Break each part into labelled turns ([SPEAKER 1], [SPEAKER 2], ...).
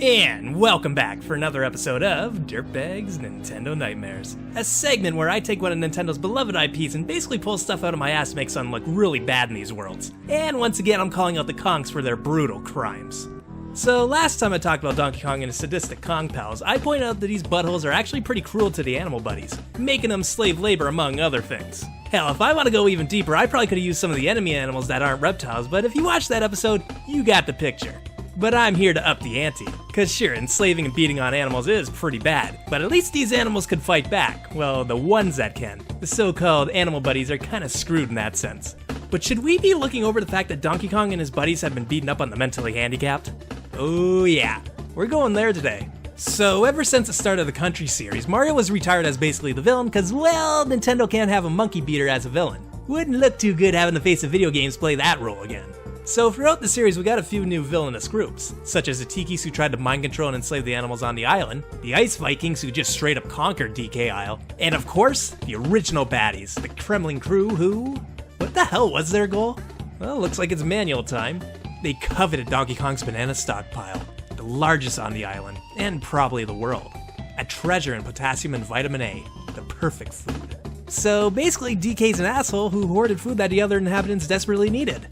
[SPEAKER 1] And welcome back for another episode of Dirtbags Nintendo Nightmares, a segment where I take one of Nintendo's beloved IPs and basically pull stuff out of my ass to make something look really bad in these worlds. And once again, I'm calling out the Kongs for their brutal crimes. So last time I talked about Donkey Kong and his sadistic Kong pals, I pointed out that these buttholes are actually pretty cruel to the animal buddies, making them slave labor among other things. Hell, if I want to go even deeper, I probably could have used some of the enemy animals that aren't reptiles, but if you watch that episode, you got the picture. But I'm here to up the ante, cause sure, enslaving and beating on animals is pretty bad, but at least these animals could fight back, well, the ones that can. The so-called animal buddies are kinda screwed in that sense. But should we be looking over the fact that Donkey Kong and his buddies have been beaten up on the mentally handicapped? Oh yeah, we're going there today. So ever since the start of the Country series, Mario was retired as basically the villain cause, well, Nintendo can't have a monkey beater as a villain. Wouldn't look too good having the face of video games play that role again. So throughout the series we got a few new villainous groups, such as the Tikis who tried to mind control and enslave the animals on the island, the Ice Vikings who just straight up conquered DK Isle, and of course, the original baddies, the Kremling Krew who... what the hell was their goal? Well, looks like it's manual time. They coveted Donkey Kong's banana stockpile, the largest on the island, and probably the world. A treasure in potassium and vitamin A, the perfect food. So basically DK's an asshole who hoarded food that the other inhabitants desperately needed.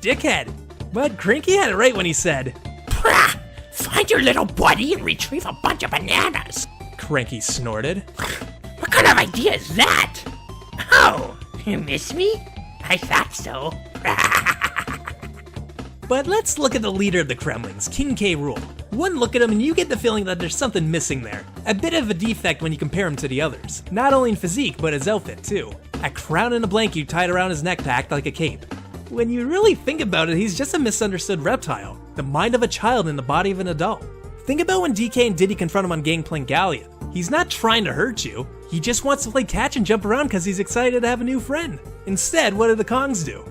[SPEAKER 1] Dickhead. But Cranky had it right when he said,
[SPEAKER 2] "Prah! Find your little buddy and retrieve a bunch of bananas."
[SPEAKER 1] Cranky snorted.
[SPEAKER 2] What kind of idea is that? Oh, you miss me? I thought so.
[SPEAKER 1] But let's look at the leader of the Kremlings, King K. Rool. One look at him and you get the feeling that there's something missing there. A bit of a defect when you compare him to the others. Not only in physique, but his outfit too. A crown and a blanket tied around his neck to act like a cape. When you really think about it, he's just a misunderstood reptile. The mind of a child in the body of an adult. Think about when DK and Diddy confront him on Gangplank Galleon. He's not trying to hurt you. He just wants to play catch and jump around because he's excited to have a new friend. Instead, what do the Kongs do?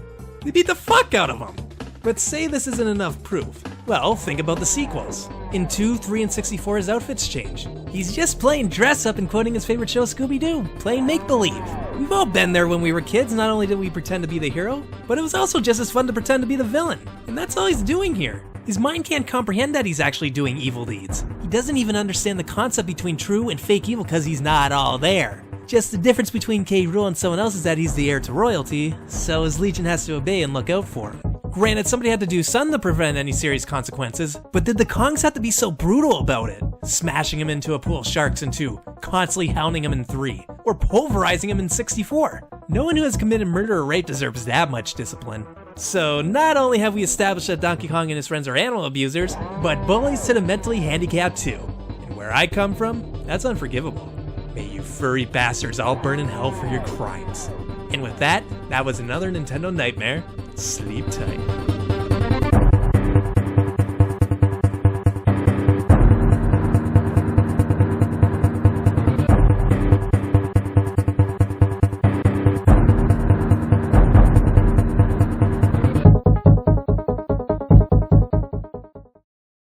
[SPEAKER 1] They beat the fuck out of him. But say this isn't enough proof. Well, think about the sequels. In 2, 3, and 64, his outfits change. He's just playing dress up and quoting his favorite show, Scooby-Doo, playing make-believe. We've all been there when we were kids. Not only did we pretend to be the hero, but it was also just as fun to pretend to be the villain. And that's all he's doing here. His mind can't comprehend that he's actually doing evil deeds. He doesn't even understand the concept between true and fake evil because he's not all there. Just the difference between K. Rool and someone else is that he's the heir to royalty, so his legion has to obey and look out for him. Granted, somebody had to do something to prevent any serious consequences, but did the Kongs have to be so brutal about it? Smashing him into a pool of sharks in 2, constantly hounding him in 3, or pulverizing him in 64? No one who has committed murder or rape deserves that much discipline. So not only have we established that Donkey Kong and his friends are animal abusers, but bullies to the mentally handicapped too. And where I come from, that's unforgivable. May you furry bastards all burn in hell for your crimes. And with that, that was another Nintendo Nightmare. Sleep tight.